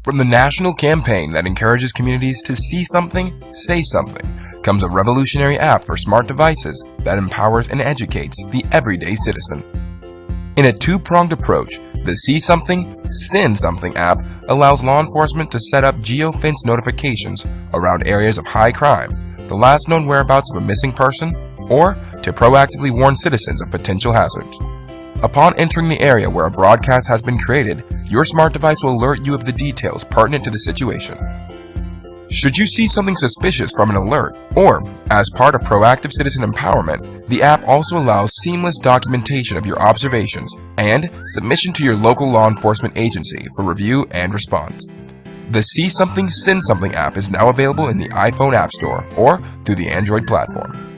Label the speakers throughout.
Speaker 1: From the national campaign that encourages communities to see something, say something, comes a revolutionary app for smart devices that empowers and educates the everyday citizen. In a two-pronged approach, the See Something, Send Something app allows law enforcement to set up geofence notifications around areas of high crime, the last known whereabouts of a missing person, or to proactively warn citizens of potential hazards. Upon entering the area where a broadcast has been created, your smart device will alert you of the details pertinent to the situation. Should you see something suspicious from an alert, or as part of proactive citizen empowerment, the app also allows seamless documentation of your observations and submission to your local law enforcement agency for review and response. The See Something, Send Something app is now available in the iPhone App Store or through the Android platform.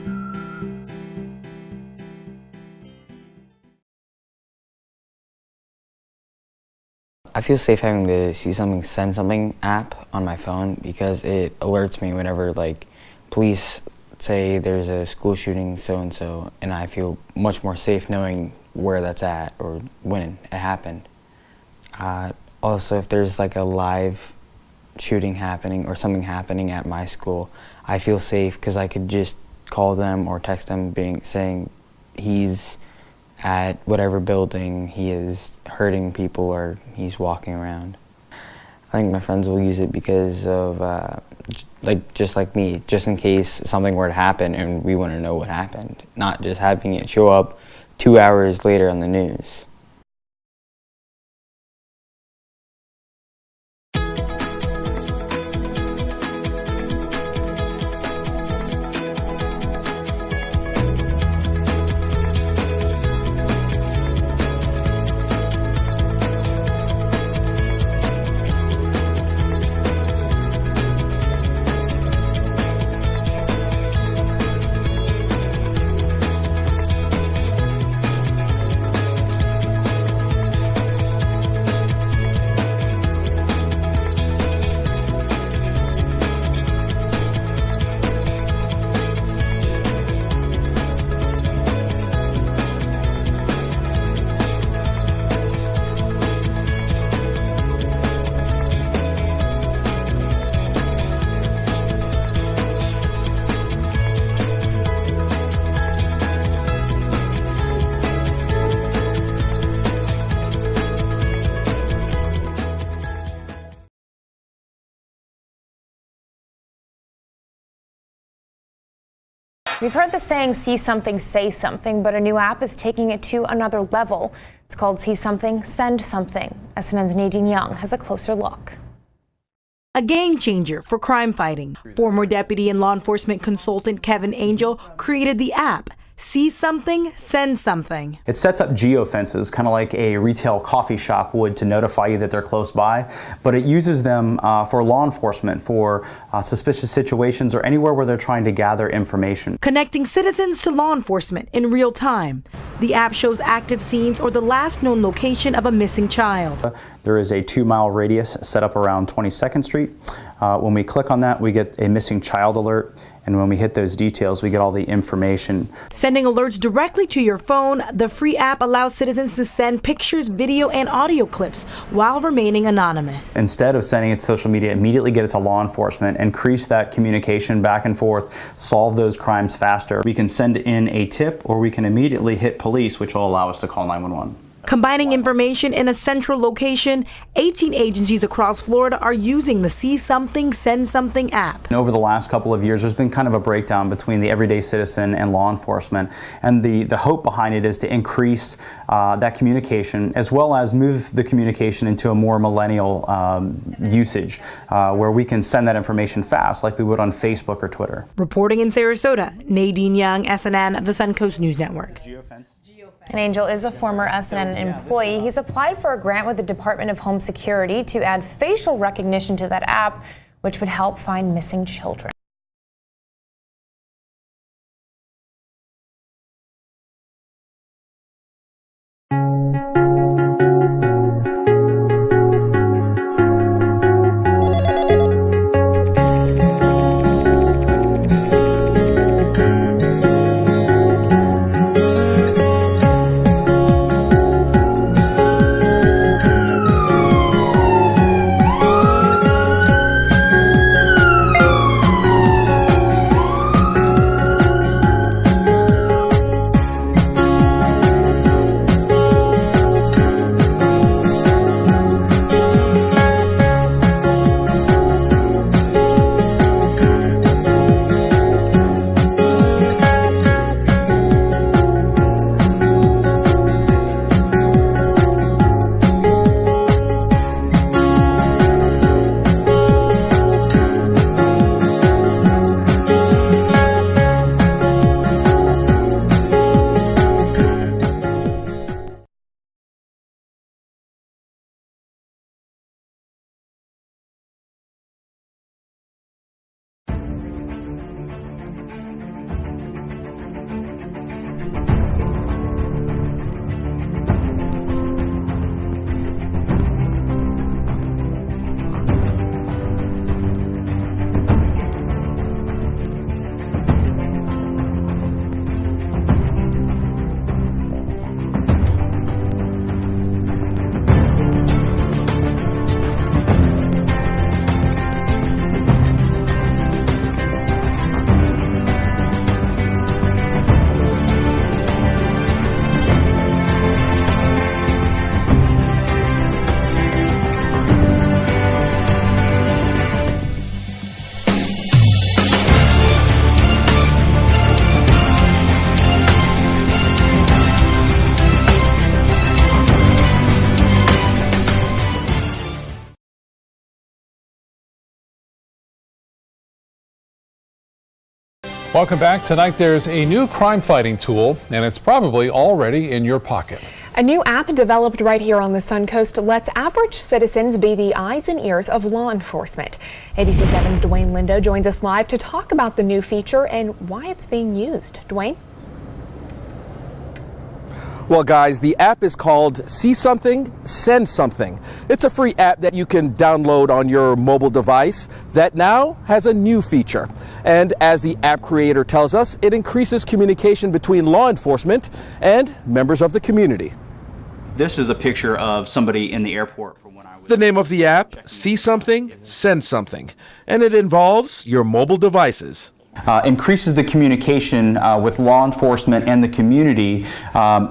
Speaker 2: I feel safe having the See Something, Send Something app on my phone because it alerts me whenever police say there's a school shooting so-and-so, and I feel much more safe knowing where that's at or when it happened. Also, if there's a live shooting happening or something happening at my school, I feel safe because I could just call them or text them saying he's at whatever building, he is hurting people or he's walking around. I think my friends will use it because of, just like me, just in case something were to happen and we want to know what happened, not just having it show up 2 hours later on the news.
Speaker 3: We've heard the saying, see something, say something, but a new app is taking it to another level. It's called See Something, Send Something. SNN's Nadine Young has a closer look.
Speaker 4: A game changer for crime fighting. Former deputy and law enforcement consultant Kevin Angel created the app, See Something, Send Something.
Speaker 5: It sets up geofences, kind of like a retail coffee shop would, to notify you that they're close by, but it uses them for law enforcement, for suspicious situations or anywhere where they're trying to gather information.
Speaker 4: Connecting citizens to law enforcement in real time. The app shows active scenes or the last known location of a missing child.
Speaker 5: There is a 2-mile radius set up around 22nd Street. When we click on that, we get a missing child alert. And when we hit those details, we get all the information.
Speaker 4: Sending alerts directly to your phone, the free app allows citizens to send pictures, video, and audio clips while remaining anonymous.
Speaker 5: Instead of sending it to social media, immediately get it to law enforcement, increase that communication back and forth, solve those crimes faster. We can send in a tip, or we can immediately hit police, which will allow us to call 911.
Speaker 4: Combining information in a central location, 18 agencies across Florida are using the See Something, Send Something app.
Speaker 5: And over the last couple of years, there's been kind of a breakdown between the everyday citizen and law enforcement. And the hope behind it is to increase that communication, as well as move the communication into a more millennial usage, where we can send that information fast, like we would on Facebook or Twitter.
Speaker 4: Reporting in Sarasota, Nadine Young, SNN, the Suncoast News Network.
Speaker 3: And Angel is a former SNN employee. He's applied for a grant with the Department of Home Security to add facial recognition to that app, which would help find missing children.
Speaker 6: Welcome back. Tonight there's a new crime-fighting tool, and it's probably already in your pocket.
Speaker 7: A new app developed right here on the Suncoast lets average citizens be the eyes and ears of law enforcement. ABC 7's Dwayne Lindo joins us live to talk about the new feature and why it's being used. Dwayne?
Speaker 8: Well, guys, the app is called See Something, Send Something. It's a free app that you can download on your mobile device that now has a new feature. And as the app creator tells us, it increases communication between law enforcement and members of the community.
Speaker 5: This is a picture of somebody in the airport from when I was...
Speaker 9: The name of the app, See Something, Send Something, and it involves your mobile devices.
Speaker 5: Increases the communication with law enforcement and the community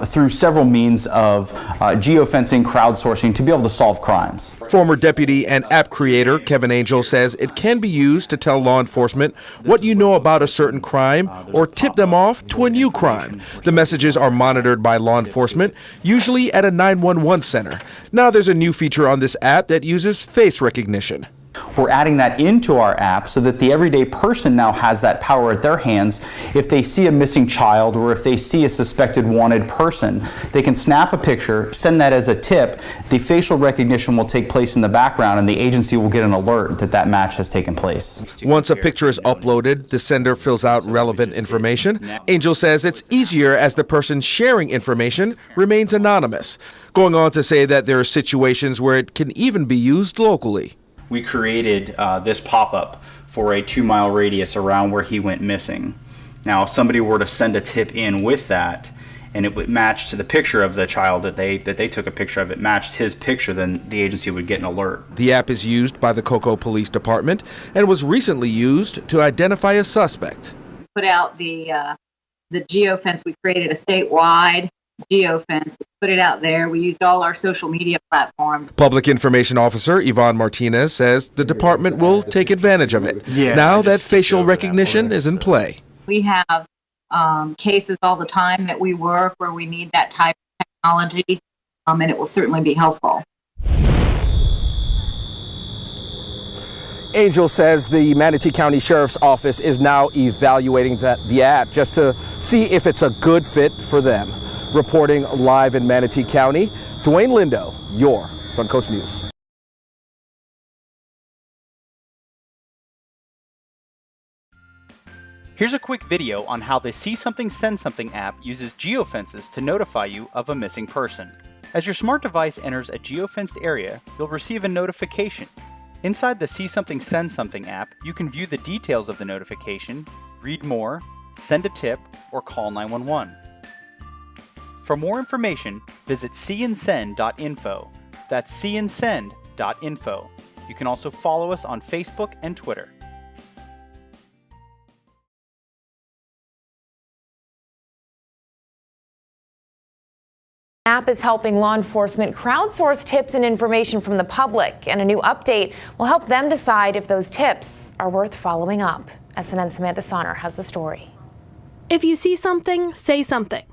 Speaker 5: through several means of geofencing, crowdsourcing to be able to solve crimes.
Speaker 9: Former deputy and app creator Kevin Angel says it can be used to tell law enforcement what you know about a certain crime or tip them off to a new crime. The messages are monitored by law enforcement, usually at a 911 center. Now there's a new feature on this app that uses face recognition.
Speaker 5: We're adding that into our app so that the everyday person now has that power at their hands. If they see a missing child or if they see a suspected wanted person, they can snap a picture, send that as a tip. The facial recognition will take place in the background and the agency will get an alert that that match has taken place.
Speaker 9: Once a picture is uploaded, the sender fills out relevant information. Angel says it's easier as the person sharing information remains anonymous, going on to say that there are situations where it can even be used locally.
Speaker 5: We created this pop-up for a 2-mile radius around where he went missing. Now, if somebody were to send a tip in with that, and it would match to the picture of the child that they took a picture of, it matched his picture, then the agency would get an alert.
Speaker 9: The app is used by the Cocoa Police Department and was recently used to identify a suspect.
Speaker 10: Put out the geofence. We created a statewide geofence. We put it out there. We used all our social media platforms.
Speaker 9: Public Information Officer Yvonne Martinez says the department will take advantage of it now that facial recognition is in play.
Speaker 10: We have cases all the time that we work where we need that type of technology, and it will certainly be helpful.
Speaker 8: Angel says the Manatee County Sheriff's Office is now evaluating the app just to see if it's a good fit for them. Reporting live in Manatee County, Dwayne Lindo, your Suncoast News.
Speaker 11: Here's a quick video on how the See Something Send Something app uses geofences to notify you of a missing person. As your smart device enters a geofenced area, you'll receive a notification. Inside the See Something Send Something app, you can view the details of the notification, read more, send a tip, or call 911. For more information, visit seeandsend.info. That's seeandsend.info. You can also follow us on Facebook and Twitter.
Speaker 3: The app is helping law enforcement crowdsource tips and information from the public, and a new update will help them decide if those tips are worth following up. SNN's Samantha Sonner has the story.
Speaker 12: If you see something, say something.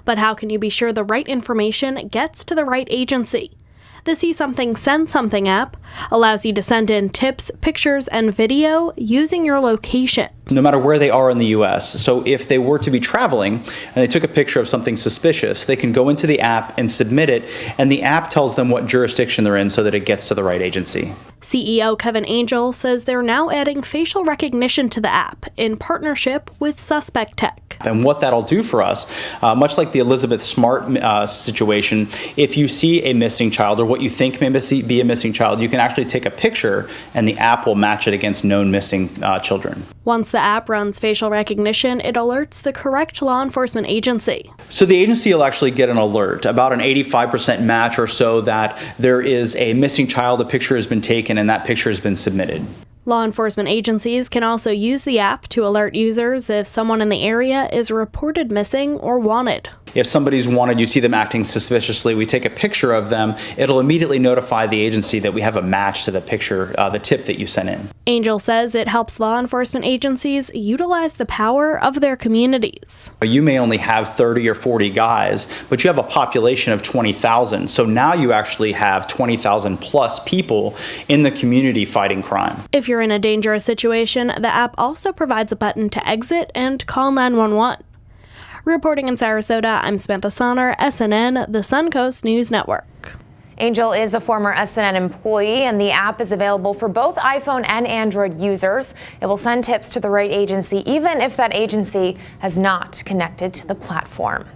Speaker 12: But how can you be sure the right information gets to the right agency? The See Something Send Something app allows you to send in tips, pictures, and video using your location.
Speaker 5: No matter where they are in the U.S. So if they were to be traveling and they took a picture of something suspicious, they can go into the app and submit it, and the app tells them what jurisdiction they're in so that it gets to the right agency.
Speaker 12: CEO Kevin Angel says they're now adding facial recognition to the app in partnership with Suspect Tech.
Speaker 5: And what that'll do for us, much like the Elizabeth Smart situation, if you see a missing child or what you think may be a missing child, you can actually take a picture and the app will match it against known missing children.
Speaker 12: Once the app runs facial recognition, it alerts the correct law enforcement agency.
Speaker 5: So the agency will actually get an alert, about an 85% match or so, that there is a missing child, a picture has been taken, and that picture has been submitted.
Speaker 12: Law enforcement agencies can also use the app to alert users if someone in the area is reported missing or wanted.
Speaker 5: if somebody's wanted, you see them acting suspiciously, we take a picture of them, it'll immediately notify the agency that we have a match to the picture, the tip that you sent in.
Speaker 12: Angel says it helps law enforcement agencies utilize the power of their communities.
Speaker 5: You may only have 30 or 40 guys, but you have a population of 20,000. So now you actually have 20,000 plus people in the community fighting crime.
Speaker 12: If you're in a dangerous situation, the app also provides a button to exit and call 911. Reporting in Sarasota, I'm Samantha Sonner, SNN, the Suncoast News Network.
Speaker 3: Angel is a former SNN employee, and the app is available for both iPhone and Android users. It will send tips to the right agency, even if that agency has not connected to the platform.